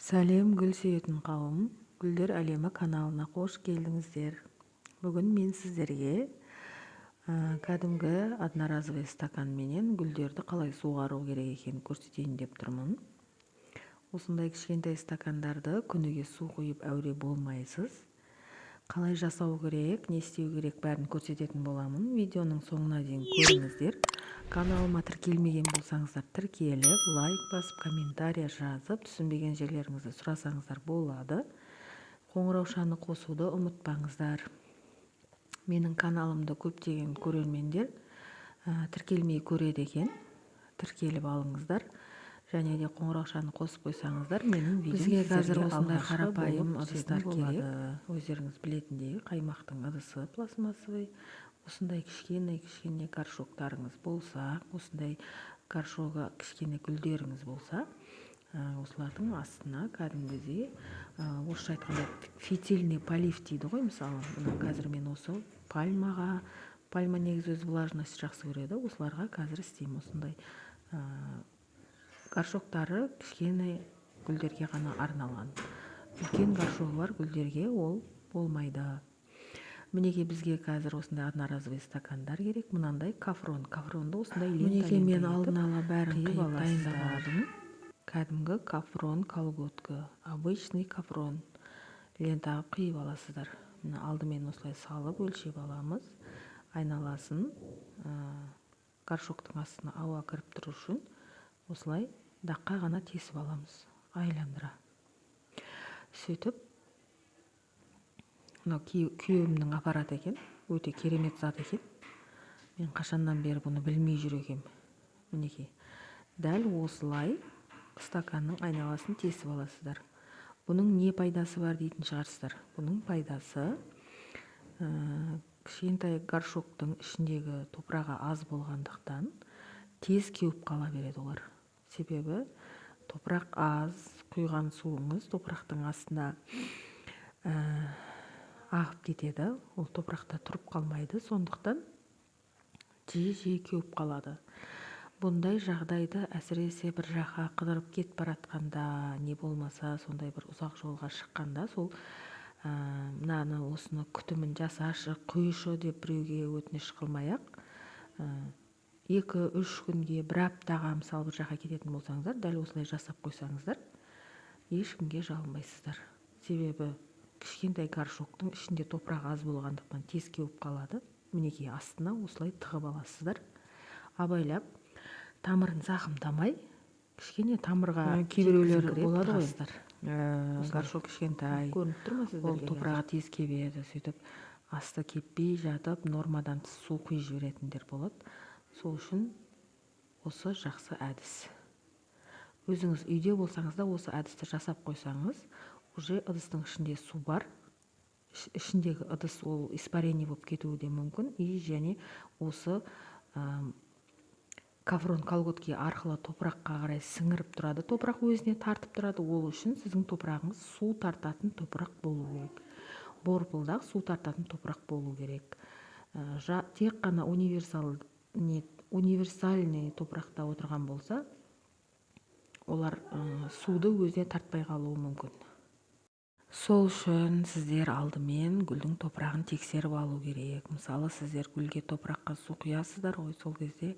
Сәлем гүл сүйетін қауым, гүлдер әлемі каналына қош келдіңіздер. Бүгін мен сіздерге кәдімгі одноразовый стаканменен гүлдерді қалай суғару керек екенін көрсетейін деп тұрмын. Осындай кішкентай стакандарды күніге су құйып әуре болмайсыз. Қалай жасау керек, не істеу керек бәрін көрсететін боламын. Видеоның соңына дейін көріңіздер. Каналыма тіркелмеген болсаңыздар тіркеліп, лайк басып, комментария жазып, түсінбеген жерлеріңізді сұрасаңыздар болады. Қоңыраушаны қосуды ұмытпаңыздар. Менің каналымды көптеген көрермендер тіркелмей көреді екен. Тіркеліп алыңыздар. Және де қоңыраушаны қосып қойсаңыздар, менің бізге қазір осындай қарапайым ыдыстар керек. Өздеріңіз білетіндей қаймақтың ыдысы пластмассовый. Осындай кішкене горшоктарыңыз болса, осындай горшогы кішкене гүлдеріңіз болса, осылардың астына кәдімгідей, орысша айтқанда фитильный полив дейді ғой, мысалы. Қазір мен осы пальма негізі өз влажность жақсы көреді. Осыларға қазір істеймін. Осындай горшоктары кішкене гүлдерге ғана арналған. Үлкен горшоғы бар гүлдерге ол болмайды. Мінеке бізге қазір осындай одноразовый стакандар керек. Мынандай кафронды осындай лента мен алдын ала бәрін қиып дайындадым. Кәдімгі кафрон колготка, обычный кафрон лентаға қиып аласыздар. Алдымен осылай салып өлшеп аламыз. Айналасын горшоктың астына ауа кіріп тұру үшін осылай даққа ғана тесіп аламыз, айландыра. Сөйтіп, мынау күйеуімнің аппараты екен, өте керемет зат екен. Мен қашаннан бері бұны білмей жүр екем. Мінекей, дәл осылай стаканның айналасын тесіп аласыздар. Бұның не пайдасы бар дейтін шығарсыздар. Бұның пайдасы кішкентай горшоктың ішіндегі топырағы аз болғандықтан тез кеуіп қала береді олар. Себебі топырақ аз, құйған суыңыз топырақтың астына ағып кетеді. Ол топырақта тұрып қалмайды, сондықтан жиі кеуіп қалады. Бұндай жағдайды әсіресе бір жаққа қыдырып кетіп баратқанда, не болмаса сондай бір ұзақ жолға шыққанда, сол осыны күтімін жасашы, құйшы деп біреуге өтініш қылмай-ақ, 2-3 күнге, бір аптаға мысалы бір жаққа кететін болсаңыздар, дәл осылай жасап қойсаңыздар, ешкімге жалынбайсыздар. Себебі кішкентай горшоктың ішінде топырақ аз болғандықтан тез кеуіп қалады. Мінекей астына осылай тығып аласыздар. Абайлап, тамырын зақымдамай, кішкене тамырға кейбіреулер болады ғой. Горшок кішкентай, ол топырағы тез кебеді. Сөйтіп, асты кеппей жатып, нормадан тыс су құйып жіберетіндер болады. Сол үшін осы жақсы әдіс. Өзіңіз үйде болсаңыз да осы әдісті жасап қойсаңыз, уже ыдыстың ішінде су бар. Ішіндегі ыдыс ол испарение болып кетуі де мүмкін. Және осы кафрон колготки арқылы топыраққа қарай сіңіріп тұрады. Топырақ өзіне тартып тұрады. Ол үшін сіздің топырағыңыз су тартатын топырақ болу керек. Борпылдақ су тартатын топырақ болу керек. Тек қана универсальный топырақта отырған болса, олар суды өзіне тартпай қалуы мүмкін. Сол үшін сіздер алдымен гүлдің топырағын тексеріп алу керек. Мысалы, сіздер гүлге топыраққа су құясыздар ғой, сол кезде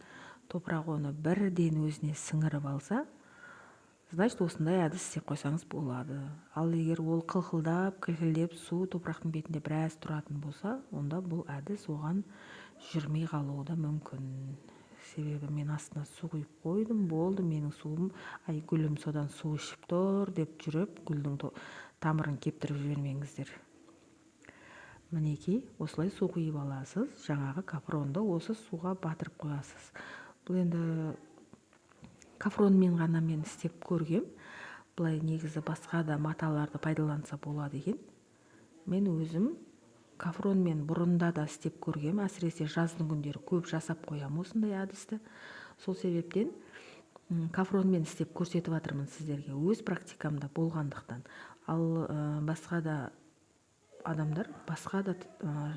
топырақ оны бірден өзіне сіңіріп алса, значит, осындай әдіс істеп қойсаңыз болады. Ал егер ол қылқылдап су топырақтың бетінде біраз тұратын болса, онда бұл әдіс оған жүрмей қалуы да мүмкін. Себебі мен астына су құйып қойдым, болды, менің суым, гүлім содан су ішіп тұр деп жүріп, гүлдің тамырын кептіріп жібермеңіздер. Мінекей, осылай су құйып аласыз, жаңағы кафронды осы суға батырып қоясыз. Бұл енді кафронмен ғана мен істеп көргем. Бұлай негізі басқа да маталарды пайдаланса болады екен. Мен өзім кафронмен бұрында да істеп көргем. Әсіресе жаздың күндері көп жасап қоям осындай әдісті. Сол себептен кафронмен істеп көрсетіп жатырмын сіздерге, өз практикамда болғандықтан. Ал басқа да адамдар басқа да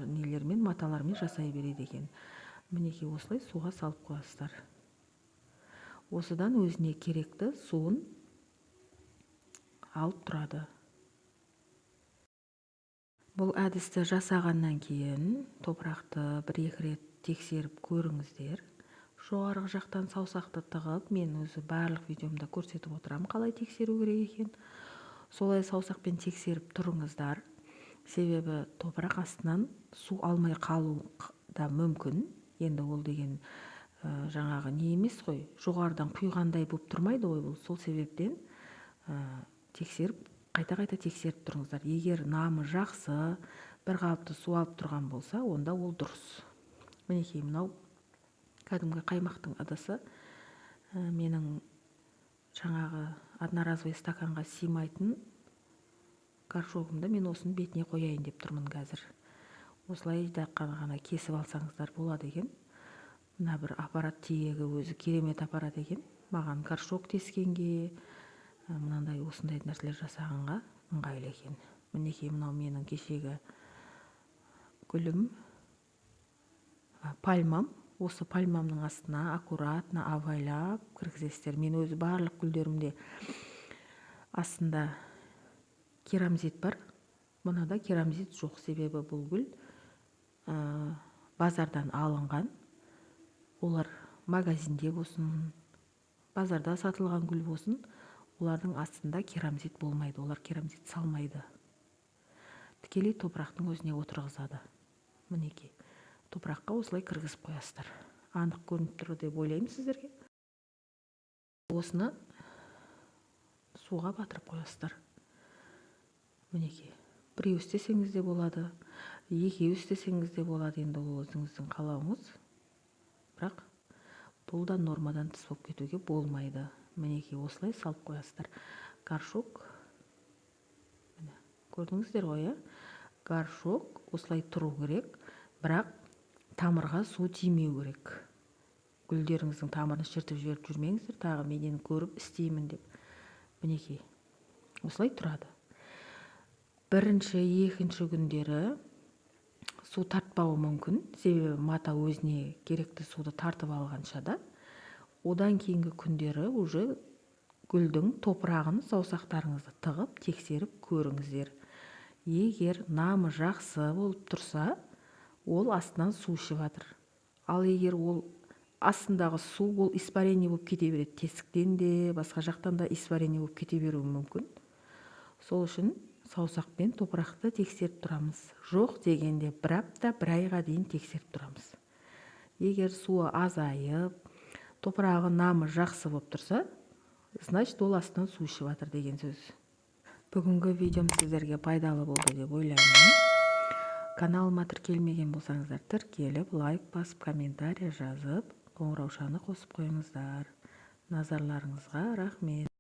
нелермен, маталармен жасай береді екен. Мінекей осылай суға салып қоясыздар. Осыдан өзіне керекті суын алып тұрады. Бұл әдісті жасағаннан кейін топырақты 1-2 рет тексеріп көріңіздер. Жоғарғы жақтан саусақты тығып, мен өзі барлық видеомда көрсетіп отырамын қалай тексеру керек екен. Солай саусақпен тексеріп тұрыңыздар. Себебі топырақ астынан су алмай қалу да мүмкін. Енді ол деген жаңағы не емес қой, жоғарыдан құйғандай болып тұрмайды ғой бұл. Сол себептен тексеріп, қайта-қайта тексеріп тұрыңыздар. Егер намы жақсы, бір қалыпты су алып тұрған болса, онда ол дұрыс. Мінекей, мынау кәдімгі қаймақтың ыдысы. Менің жаңағы одноразовый стаканға сыймайтын горшогымды мен осының бетіне қояйын деп тұрмын қазір. Осылай да ғана кесіп алсаңыздар болады екен. Мына бір аппарат тиегі өзі керемет аппарат екен. Маған горшок тескенге, мынандай осындай нәрселер жасағанға ыңғайлы екен. Мінекей, мынау менің кешегі гүлім, пальмам. Осы пальмамның астына аккуратно авайлап кіргізесіздер. Мен өзі барлық гүлдерімде астында керамзит бар. Мынада керамзит жоқ, себебі бұл гүл базардан алынған. Олар магазинде болсын, базарда сатылған гүл болсын, олардың астында керамзит болмайды, олар керамзит салмайды. Тікелей топырақтың өзіне отырғызады. Мінекей, топыраққа осылай кіргізіп қоясыздар. Анық көрініп тұр деп ойлаймын сіздерге. Осыны суға батырып қоясыздар. Мінекей, біреу істесеңіз де болады, екеу істесеңіз де болады, енді ол өзіңіздің қалауыңыз. Бірақ бұл да нормадан тыс болып кетуге болмайды. Мінекей, осылай салып қоясыздар. Горшок, көрдіңіздер ғой, горшок осылай тұру керек, бірақ тамырға су тимеу керек. Гүлдеріңіздің тамырын шертіп жіберіп жүрмеңіздер, тағы менен көріп істеймін деп. Мінекей, осылай тұрады. Бірінші, екінші күндері су тартпауы мүмкін, себебі мата өзіне керекті суды тартып алғанша да. Одан кейінгі күндері уже гүлдің топырағын саусақтарыңызды тығып тексеріп көріңіздер. Егер намы жақсы болып тұрса, ол астынан су ішіп жатыр. Ал егер ол астындағы су, ол испарение болып кете береді. Тесіктен де, басқа жақтан да испарение болып кете беруі мүмкін. Сол үшін саусақпен топырақты тексеріп тұрамыз. Жоқ дегенде бір апта, бір айға дейін тексеріп тұрамыз. Егер суы азайып, топырағы намы жақсы болып тұрса, значит ол астынан су ішіп жатыр деген сөз. Бүгінгі видеом сіздерге пайдалы болды деп ойлаймын. Каналыма тіркелмеген болсаңыздар, тіркеліп, лайк басып, комментарий жазып, қоңыраушаны қосып қойыңыздар. Назарларыңызға рахмет.